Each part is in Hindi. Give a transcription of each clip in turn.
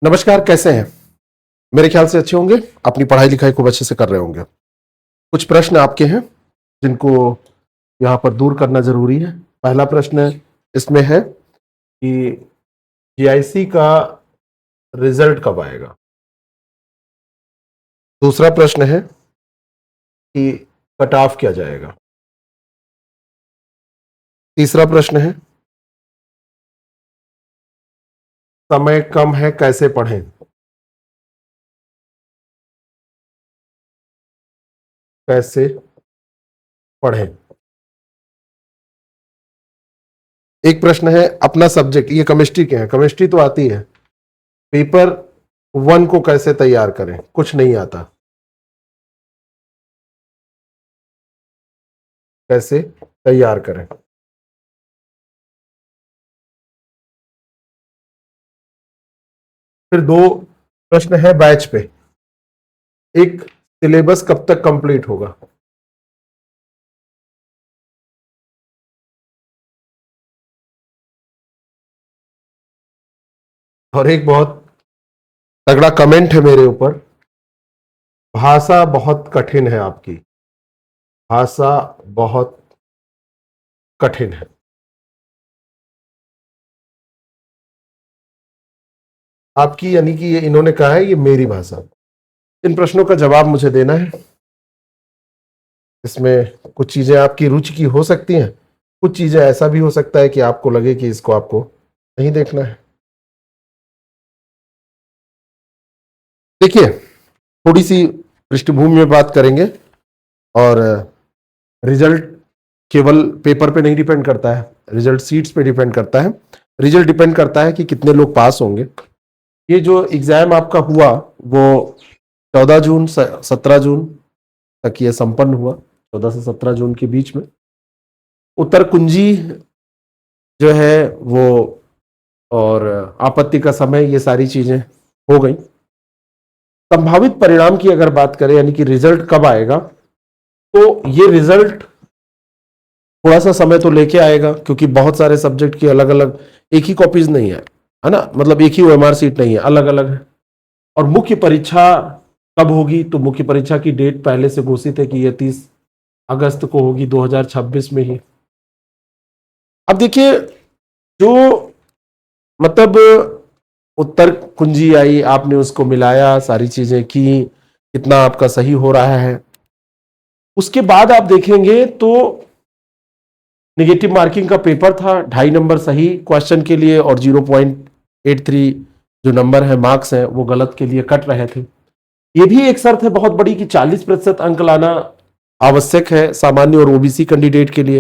नमस्कार, कैसे हैं? मेरे ख्याल से अच्छे होंगे, अपनी पढ़ाई लिखाई खूब अच्छे से कर रहे होंगे। कुछ प्रश्न आपके हैं जिनको यहाँ पर दूर करना जरूरी है। पहला प्रश्न इसमें है कि जीआईसी का रिजल्ट कब आएगा। दूसरा प्रश्न है कि कट ऑफ क्या जाएगा। तीसरा प्रश्न है समय कम है, कैसे पढ़ें। कैसे पढ़ें। एक प्रश्न है अपना सब्जेक्ट, ये केमिस्ट्री के हैं, केमिस्ट्री तो आती है, पेपर 1 को कैसे तैयार करें, कुछ नहीं आता, कैसे तैयार करें। फिर दो प्रश्न है बैच पे, एक सिलेबस कब तक कंप्लीट होगा। और एक बहुत तगड़ा कमेंट है मेरे ऊपर, भाषा बहुत कठिन है आपकी, भाषा बहुत कठिन है। आपकी यानी कि ये इन्होंने कहा है ये मेरी भाषा। इन प्रश्नों का जवाब मुझे देना है। इसमें कुछ चीजें आपकी रुचि की हो सकती हैं, कुछ चीजें ऐसा भी हो सकता है कि आपको लगे कि इसको आपको नहीं देखना है। देखिए, थोड़ी सी पृष्ठभूमि में बात करेंगे और रिजल्ट केवल पेपर पे नहीं डिपेंड करता है, रिजल्ट सीट्स पे डिपेंड करता है। रिजल्ट डिपेंड करता है कि कितने लोग पास होंगे। ये जो एग्जाम आपका हुआ वो 14 जून 17 जून तक ये संपन्न हुआ, 14 से 17 जून के बीच में। उत्तर कुंजी जो है वो और आपत्ति का समय, ये सारी चीजें हो गई। संभावित परिणाम की अगर बात करें, यानी कि रिजल्ट कब आएगा, तो ये रिजल्ट थोड़ा सा समय तो लेके आएगा, क्योंकि बहुत सारे सब्जेक्ट की अलग अलग, एक ही कॉपीज नहीं है ना, मतलब एक ही ओएमआर सीट नहीं है, अलग अलग है। और मुख्य परीक्षा कब होगी, तो मुख्य परीक्षा की डेट पहले से घोषित है कि यह 30 अगस्त को होगी, 2026 में ही। अब देखिए, जो मतलब उत्तर कुंजी आई, आपने उसको मिलाया, सारी चीजें की, कितना आपका सही हो रहा है। उसके बाद आप देखेंगे तो नेगेटिव मार्किंग का पेपर था, 2.5 नंबर सही क्वेश्चन के लिए और 0.83 जो नंबर है, मार्क्स है, वो गलत के लिए कट रहे थे। ये भी एक शर्त है बहुत बड़ी कि 40% अंक लाना आवश्यक है सामान्य और ओबीसी कैंडिडेट के लिए,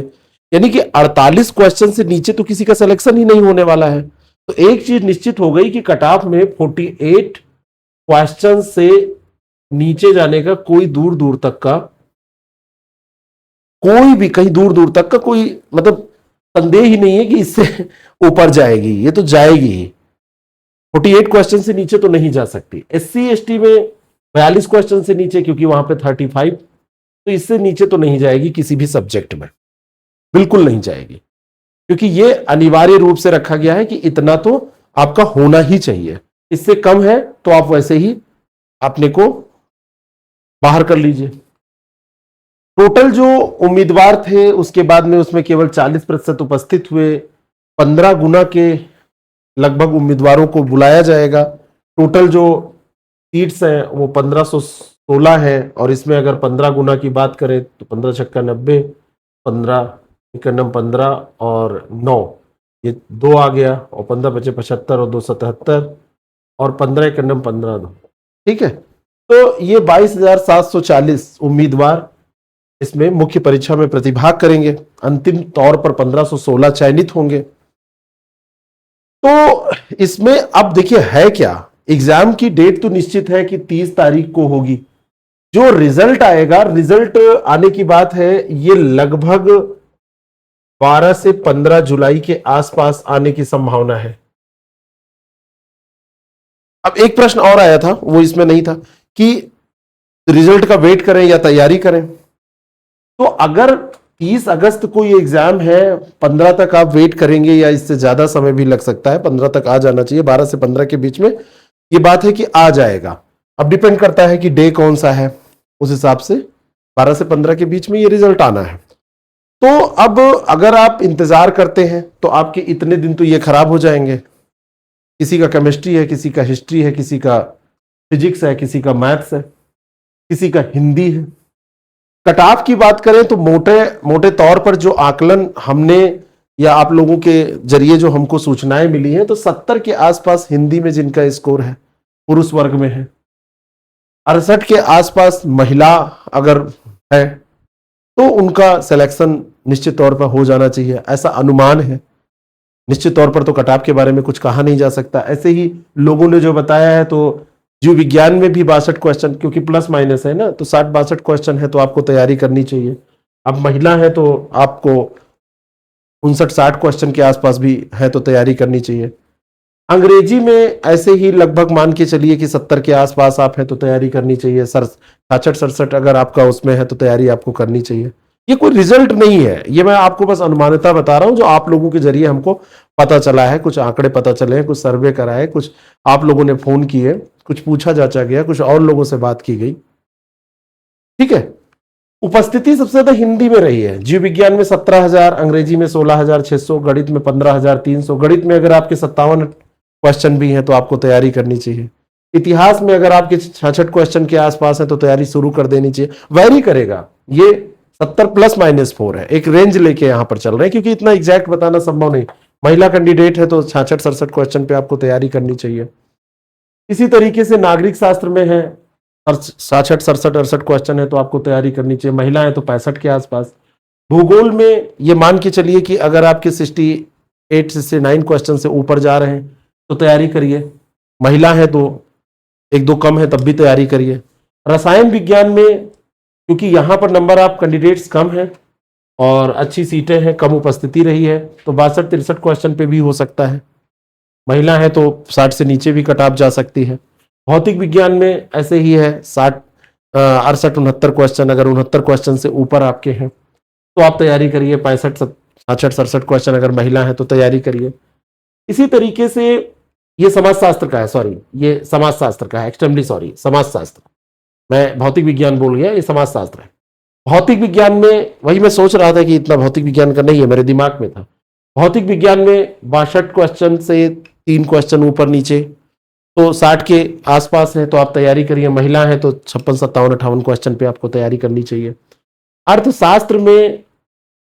यानी कि 48 क्वेश्चन से नीचे तो किसी का सिलेक्शन ही नहीं होने वाला है। तो एक चीज निश्चित हो गई कि कट ऑफ में 48 क्वेश्चन से नीचे जाने का कोई दूर दूर तक का, कोई भी कहीं दूर दूर तक का कोई मतलब संदेह ही नहीं है कि इससे ऊपर जाएगी, ये तो जाएगी ही। 48 क्वेश्चन से नीचे तो नहीं जा सकती। एससी एसटी में 42 क्वेश्चन से नीचे, क्योंकि वहां पे 35, तो इससे नीचे तो नहीं जाएगी किसी भी सब्जेक्ट में, बिल्कुल नहीं जाएगी, क्योंकि ये अनिवार्य रूप से रखा गया है कि इतना तो आपका होना ही चाहिए। इससे कम है तो आप वैसे ही अपने को बाहर कर लीजिए। टोटल जो उम्मीदवार थे उसके बाद में उसमें केवल 40% उपस्थित हुए। 15 गुना के लगभग उम्मीदवारों को बुलाया जाएगा। टोटल जो सीट्स हैं वो 1516 है, और इसमें अगर 15 गुना की बात करें तो 15 छक्का 90, 15 इक्यानम 15 और 9, ये 2 आ गया, और 15 बचे 75 और 2 77, और 15 इक्यानम 15 2, ठीक है। तो ये 22,740 उम्मीदवार इसमें मुख्य परीक्षा में प्रतिभाग करेंगे। अंतिम तौर पर 1516 चयनित होंगे। तो इसमें अब देखिए है क्या, एग्जाम की डेट तो निश्चित है कि 30 तारीख को होगी। जो रिजल्ट आएगा, रिजल्ट आने की बात है, ये लगभग 12 से 15 जुलाई के आसपास आने की संभावना है। अब एक प्रश्न और आया था, वो इसमें नहीं था, कि रिजल्ट का वेट करें या तैयारी करें। तो अगर 30 अगस्त को ये एग्जाम है, 15 तक आप वेट करेंगे या इससे ज्यादा समय भी लग सकता है, 15 तक आ जाना चाहिए, 12 से 15 के बीच में, ये बात है कि आ जाएगा। अब डिपेंड करता है कि डे कौन सा है, उस हिसाब से 12 से 15 के बीच में ये रिजल्ट आना है। तो अब अगर आप इंतजार करते हैं तो आपके इतने दिन तो ये खराब हो जाएंगे। किसी का केमिस्ट्री है, किसी का हिस्ट्री है, किसी का फिजिक्स है, किसी का मैथ्स है, किसी का हिंदी है। कट ऑफ की बात करें तो मोटे मोटे तौर पर जो आकलन हमने या आप लोगों के जरिए जो हमको सूचनाएं मिली हैं, तो 70 के आसपास हिंदी में जिनका स्कोर है पुरुष वर्ग में है, 68 के आसपास महिला अगर है तो उनका सिलेक्शन निश्चित तौर पर हो जाना चाहिए, ऐसा अनुमान है। निश्चित तौर पर तो कट ऑफ के बारे में कुछ कहा नहीं जा सकता। ऐसे ही लोगों ने जो बताया है, तो जीव विज्ञान में भी 62 क्वेश्चन, क्योंकि प्लस माइनस है ना, तो 60-62 क्वेश्चन है, तो आपको तैयारी करनी चाहिए। अब महिला है तो आपको 59-60 क्वेश्चन के आसपास भी है तो तैयारी करनी चाहिए। अंग्रेजी में ऐसे ही लगभग मान के चलिए कि 70 के आसपास आप हैं तो तैयारी करनी चाहिए। 66-67 अगर आपका उसमें है तो तैयारी आपको करनी चाहिए। ये कोई रिजल्ट नहीं है, ये मैं आपको बस अनुमानिता बता रहा हूं जो आप लोगों के जरिए हमको पता चला है। कुछ आंकड़े पता चले हैं, कुछ सर्वे कराए, कुछ आप लोगों ने फोन किए, कुछ पूछा जांचा गया, कुछ और लोगों से बात की गई। ठीक है, उपस्थिति सबसे ज्यादा हिंदी में रही है। जीव विज्ञान में 17,000, अंग्रेजी में 16,600, गणित में 15,300। गणित में अगर आपके 57 क्वेश्चन भी हैं तो आपको तैयारी करनी चाहिए। इतिहास में अगर आपके 66 क्वेश्चन के आसपास है तो तैयारी शुरू कर देनी चाहिए। वैरी करेगा, ये 70 +-4 है, एक रेंज लेके यहां पर चल रहे हैं, क्योंकि इतना एग्जैक्ट बताना संभव नहीं। महिला कैंडिडेट है तो 66-67 क्वेश्चन पे आपको तैयारी करनी चाहिए। इसी तरीके से नागरिक शास्त्र में है 66-67-68 क्वेश्चन है तो आपको तैयारी करनी चाहिए। महिला है तो 65 के आसपास। भूगोल में ये मान के चलिए कि अगर आपके 68-69 क्वेश्चन से ऊपर जा रहे हैं तो तैयारी करिए। महिला है तो 1-2 कम है तब भी तैयारी करिए। रसायन विज्ञान में क्योंकि यहां पर नंबर ऑफ कैंडिडेट्स कम है और अच्छी सीटें हैं, कम उपस्थिति रही है, तो 62-63 क्वेश्चन पे भी हो सकता है। महिला है तो 60 से नीचे भी कट ऑफ जा सकती है। भौतिक विज्ञान में ऐसे ही है, 68-69 क्वेश्चन, अगर 69 क्वेश्चन से ऊपर आपके हैं तो आप तैयारी करिए। 65-66-67 क्वेश्चन अगर महिला है तो तैयारी करिए। इसी तरीके से ये समाजशास्त्र का है, सॉरी ये समाजशास्त्र का है, एक्सट्रीमली सॉरी, समाजशास्त्र, मैं भौतिक विज्ञान बोल गया, ये समाजशास्त्र है। भौतिक विज्ञान में वही मैं सोच रहा था कि इतना भौतिक विज्ञान का नहीं है, मेरे दिमाग में था। भौतिक विज्ञान में 62 क्वेश्चन से 3 क्वेश्चन ऊपर नीचे तो 60 के आसपास है तो आप तैयारी करिए। महिला है तो 56, 57, 58 क्वेश्चन पे आपको तैयारी करनी चाहिए। अर्थशास्त्र में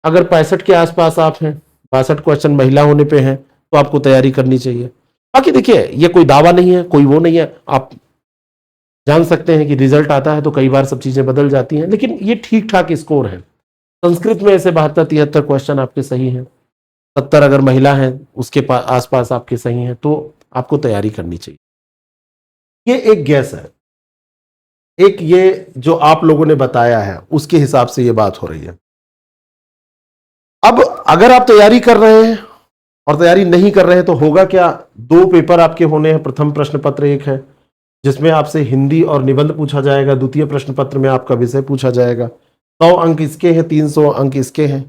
अगर 65 के आसपास आप हैं, 62 क्वेश्चन महिला होने पे हैं तो आपको तैयारी करनी चाहिए। बाकी देखिए ये कोई दावा नहीं है, कोई वो नहीं है, आप जान सकते हैं कि रिजल्ट आता है तो कई बार सब चीजें बदल जाती हैं, लेकिन ये ठीक ठाक स्कोर है। संस्कृत में ऐसे 72-73 क्वेश्चन आपके सही हैं, 70 अगर महिला है उसके आसपास आपके सही हैं तो आपको तैयारी करनी चाहिए। ये एक गैस है, एक ये जो आप लोगों ने बताया है उसके हिसाब से ये बात हो रही है। अब अगर आप तैयारी कर रहे हैं और तैयारी नहीं कर रहे हैं तो होगा क्या, 2 पेपर आपके होने हैं। प्रथम प्रश्न पत्र एक है जिसमें आपसे हिंदी और निबंध पूछा जाएगा। द्वितीय प्रश्न पत्र में आपका विषय पूछा जाएगा। 100 अंक इसके हैं, 300 अंक इसके हैं।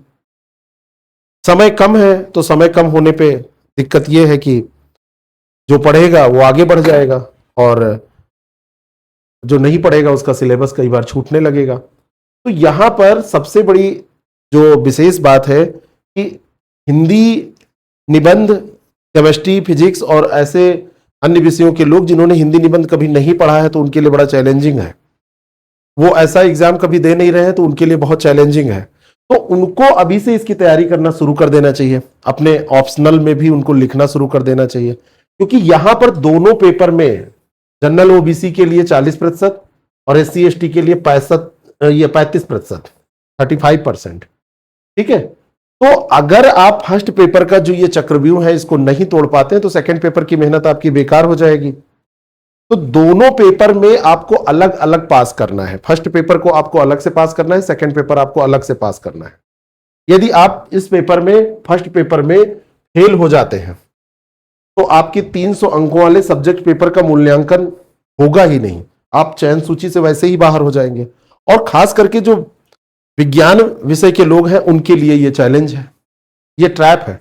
समय कम है तो समय कम होने पे दिक्कत यह है कि जो पढ़ेगा वो आगे बढ़ जाएगा और जो नहीं पढ़ेगा उसका सिलेबस कई बार छूटने लगेगा। तो यहां पर सबसे बड़ी जो विशेष बात है कि हिंदी, निबंध, केमिस्ट्री, फिजिक्स और ऐसे अन्य विषयों के लोग जिन्होंने हिंदी निबंध कभी नहीं पढ़ा है तो उनके लिए बड़ा चैलेंजिंग है। वो ऐसा एग्जाम कभी दे नहीं रहे हैं तो उनके लिए बहुत चैलेंजिंग है। तो उनको अभी से इसकी तैयारी करना शुरू कर देना चाहिए। अपने ऑप्शनल में भी उनको लिखना शुरू कर देना चाहिए, क्योंकि यहां पर दोनों पेपर में जनरल ओबीसी के लिए 40% और SC ST के लिए 35%, 35%। ठीक है, तो अगर आप फर्स्ट पेपर का जो ये चक्रव्यूह है इसको नहीं तोड़ पाते हैं तो सेकंड पेपर की मेहनत आपकी बेकार हो जाएगी। तो दोनों पेपर में आपको अलग अलग पास करना है। फर्स्ट पेपर को आपको अलग से पास करना है, सेकंड पेपर आपको अलग से पास करना है। यदि आप इस पेपर में, फर्स्ट पेपर में फेल हो जाते हैं तो आपके 300 अंकों वाले सब्जेक्ट पेपर का मूल्यांकन होगा ही नहीं, आप चयन सूची से वैसे ही बाहर हो जाएंगे। और खास करके जो विज्ञान विषय के लोग हैं उनके लिए यह चैलेंज है, यह ट्रैप है।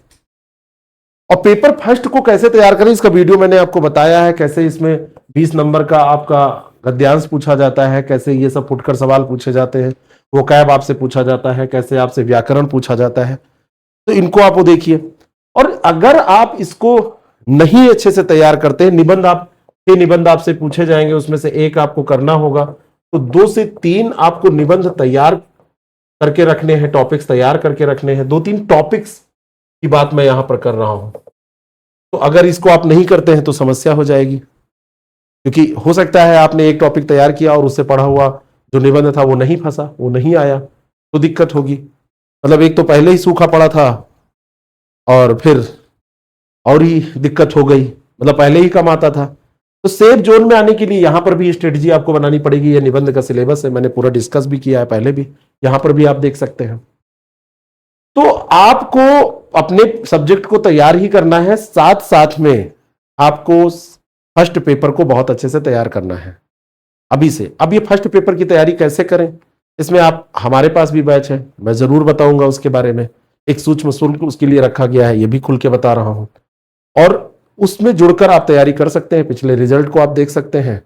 और पेपर फर्स्ट को कैसे तैयार करें इसका वीडियो मैंने आपको बताया है, कैसे इसमें 20 नंबर का आपका गद्यांश पूछा जाता है, कैसे ये सब फुटकर सवाल पूछे जाते हैं, वो कैब आपसे पूछा जाता है, कैसे आपसे व्याकरण पूछा जाता है। तो इनको आप वो देखिए। और अगर आप इसको नहीं अच्छे से तैयार करते, निबंध आपसे पूछे जाएंगे, उसमें से एक आपको करना होगा, तो 2 से 3 आपको निबंध तैयार करके रखने हैं, टॉपिक्स तैयार करके रखने हैं। 2-3 टॉपिक्स की बात मैं यहां पर कर रहा हूं। तो अगर इसको आप नहीं करते हैं तो समस्या हो जाएगी, क्योंकि हो सकता है आपने एक टॉपिक तैयार किया और उससे पढ़ा हुआ जो निबंध था वो नहीं फंसा, वो नहीं आया, तो दिक्कत होगी। मतलब एक तो पहले ही सूखा पड़ा था और फिर और ही दिक्कत हो गई, मतलब पहले ही कम आता था। तो सेफ जोन में आने के लिए यहां पर भी स्ट्रेटजी आपको बनानी पड़ेगी। यह निबंध का सिलेबस है, मैंने पूरा डिस्कस भी किया है पहले भी, यहां पर भी आप देख सकते हैं। तो आपको अपने सब्जेक्ट को तैयार ही करना है, साथ साथ में आपको फर्स्ट पेपर को बहुत अच्छे से तैयार करना है अभी से। अब ये फर्स्ट पेपर की तैयारी कैसे करें, इसमें आप, हमारे पास भी बैच है, मैं जरूर बताऊंगा उसके बारे में। एक सूक्ष्म शुल्क उसके लिए रखा गया है, ये भी खुल के बता रहा हूं, और उसमें जुड़कर आप तैयारी कर सकते हैं। पिछले रिजल्ट को आप देख सकते हैं,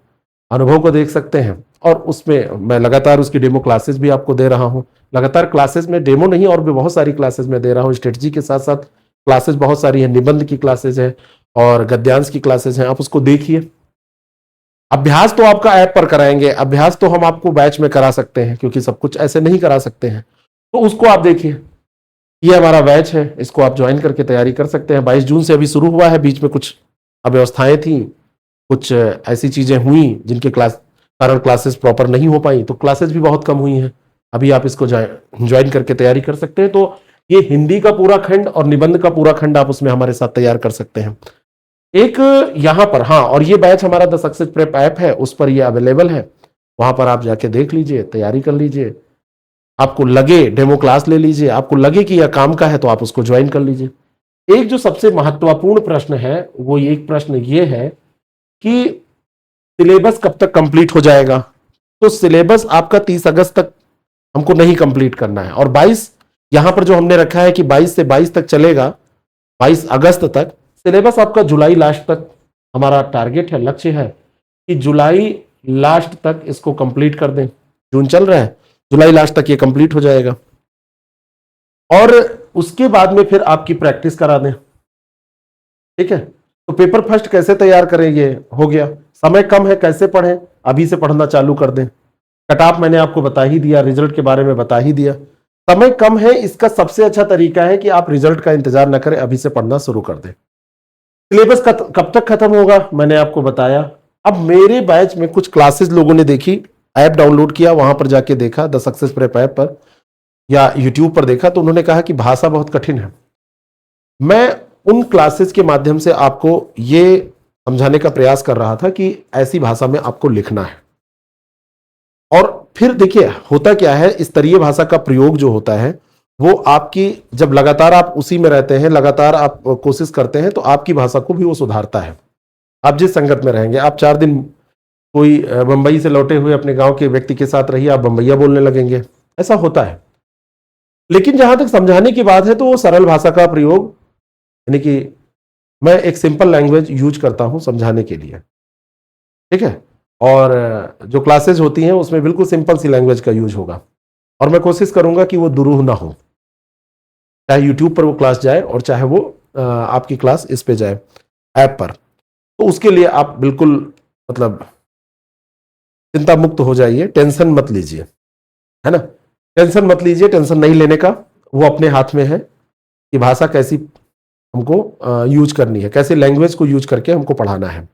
अनुभव को देख सकते हैं, और उसमें मैं लगातार उसकी डेमो क्लासेस भी आपको दे रहा हूं। लगातार क्लासेस में, डेमो नहीं और भी बहुत सारी क्लासेस में दे रहा हूं। स्ट्रेटजी के साथ साथ क्लासेस बहुत सारी हैं, निबंध की क्लासेस है और गद्यांश की क्लासेस हैं, आप उसको देखिए। अभ्यास तो आपका ऐप पर कराएंगे, अभ्यास तो हम आपको बैच में करा सकते हैं, क्योंकि सब कुछ ऐसे नहीं करा सकते हैं, तो उसको आप देखिए। ये हमारा बैच है, इसको आप ज्वाइन करके तैयारी कर सकते हैं। 22 जून से अभी शुरू हुआ है, बीच में कुछ अव्यवस्थाएं थी, कुछ ऐसी चीजें हुई जिनके कारण क्लासेस प्रॉपर नहीं हो पाई, तो क्लासेस भी बहुत कम हुई हैं। अभी आप इसको ज्वाइन करके तैयारी कर सकते हैं। तो ये हिंदी का पूरा खंड और निबंध का पूरा खंड आप उसमें हमारे साथ तैयार कर सकते हैं। एक यहां पर, हाँ, और ये बैच हमारा द सक्सेस प्रेप ऐप है, उस पर ये अवेलेबल है, वहां पर आप जाके देख लीजिए, तैयारी कर लीजिए। आपको लगे डेमो क्लास ले लीजिए, आपको लगे कि यह काम का है तो आप उसको ज्वाइन कर लीजिए। एक जो सबसे महत्वपूर्ण प्रश्न है, वो एक प्रश्न ये है कि सिलेबस कब तक कंप्लीट हो जाएगा। तो सिलेबस आपका 30 अगस्त तक हमको नहीं कंप्लीट करना है, और 22 यहां पर जो हमने रखा है कि 22 से 22 तक चलेगा, 22 अगस्त तक। सिलेबस आपका जुलाई लास्ट तक हमारा टारगेट है, लक्ष्य है कि जुलाई लास्ट तक इसको कंप्लीट कर दें। जून चल रहा है, जुलाई लास्ट तक ये कंप्लीट हो जाएगा, और उसके बाद में फिर आपकी प्रैक्टिस करा दें। ठीक है, तो पेपर फर्स्ट कैसे तैयार करें, ये हो गया। समय कम है, कैसे पढ़ें, अभी से पढ़ना चालू कर दें। कट ऑफ मैंने आपको बता ही दिया, रिजल्ट के बारे में बता ही दिया। समय कम है, इसका सबसे अच्छा तरीका है कि आप रिजल्ट का इंतजार न करें, अभी से पढ़ना शुरू कर दें। सिलेबस कब तक खत्म होगा मैंने आपको बताया। अब मेरे बैच में कुछ क्लासेस लोगों ने देखी, ऐप डाउनलोड किया, वहां पर जाके देखा द सक्सेस प्रेप ऐप पर या यूट्यूब पर देखा, तो उन्होंने कहा कि भाषा बहुत कठिन है। मैं उन क्लासेस के माध्यम से आपको ये समझाने का प्रयास कर रहा था कि ऐसी भाषा में आपको लिखना है। और फिर देखिए होता क्या है, स्तरीय भाषा का प्रयोग जो होता है वो आपकी, जब लगातार आप उसी में रहते हैं, लगातार आप कोशिश करते हैं, तो आपकी भाषा को भी वो सुधारता है। आप जिस संगत में रहेंगे, आप 4 दिन कोई बंबई से लौटे हुए अपने गांव के व्यक्ति के साथ रहिए, आप बंबईया बोलने लगेंगे, ऐसा होता है। लेकिन जहां तक समझाने की बात है, तो वो सरल भाषा का प्रयोग, यानी कि मैं एक सिंपल लैंग्वेज यूज करता हूं समझाने के लिए। ठीक है, और जो क्लासेस होती हैं उसमें बिल्कुल सिंपल सी लैंग्वेज का यूज होगा, और मैं कोशिश करूंगा कि वो दुरूह ना हो, चाहे यूट्यूब पर वो क्लास जाए और चाहे वो आपकी क्लास इस पे जाए ऐप पर। तो उसके लिए आप बिल्कुल, मतलब चिंता मुक्त हो जाइए, टेंशन मत लीजिए, है ना। टेंशन मत लीजिए, टेंशन नहीं लेने का, वो अपने हाथ में है कि भाषा कैसी हमको यूज करनी है, कैसे लैंग्वेज को यूज करके हमको पढ़ाना है।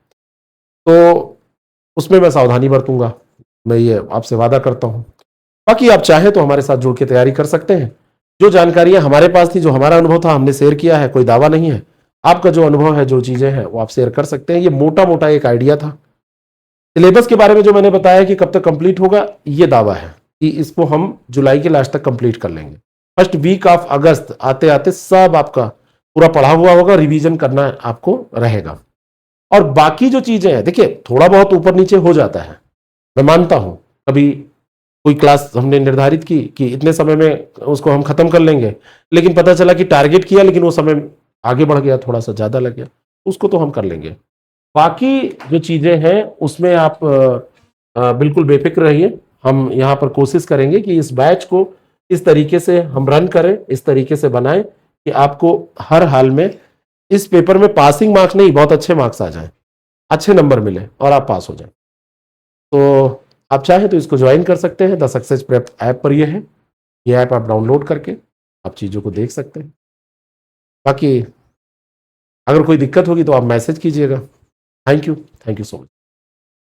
तो उसमें मैं सावधानी बरतूंगा, मैं ये आपसे वादा करता हूं। बाकी आप चाहें तो हमारे साथ जुड़ के तैयारी कर सकते हैं। जो जानकारियां हमारे पास थी, जो हमारा अनुभव था, हमने शेयर किया है, कोई दावा नहीं है। आपका जो अनुभव है, जो चीजें हैं, वो आप शेयर कर सकते हैं। ये मोटा मोटा एक आइडिया था। सिलेबस के बारे में जो मैंने बताया कि कब तक कंप्लीट होगा, ये दावा है कि इसको हम जुलाई के लास्ट तक कंप्लीट कर लेंगे। फर्स्ट वीक ऑफ अगस्त आते आते सब आपका पूरा पढ़ा हुआ होगा, रिवीजन करना आपको रहेगा। और बाकी जो चीजें हैं, देखिए थोड़ा बहुत ऊपर नीचे हो जाता है, मैं मानता हूं। कभी कोई क्लास हमने निर्धारित की कि इतने समय में उसको हम खत्म कर लेंगे, लेकिन पता चला कि टारगेट किया लेकिन वो समय आगे बढ़ गया, थोड़ा सा ज्यादा लग गया, उसको तो हम कर लेंगे। बाकी जो चीजें हैं उसमें आप बिल्कुल बेफिक्र रहिए। हम यहाँ पर कोशिश करेंगे कि इस बैच को इस तरीके से हम रन करें, इस तरीके से बनाएं कि आपको हर हाल में इस पेपर में पासिंग मार्क्स नहीं, बहुत अच्छे मार्क्स आ जाएं, अच्छे नंबर मिले और आप पास हो जाएं। तो आप चाहें तो इसको ज्वाइन कर सकते हैं। द सक्सेस प्रेप ऐप पर ये ऐप आप डाउनलोड करके आप चीज़ों को देख सकते हैं। बाकी अगर कोई दिक्कत होगी तो आप मैसेज कीजिएगा। Thank you so much.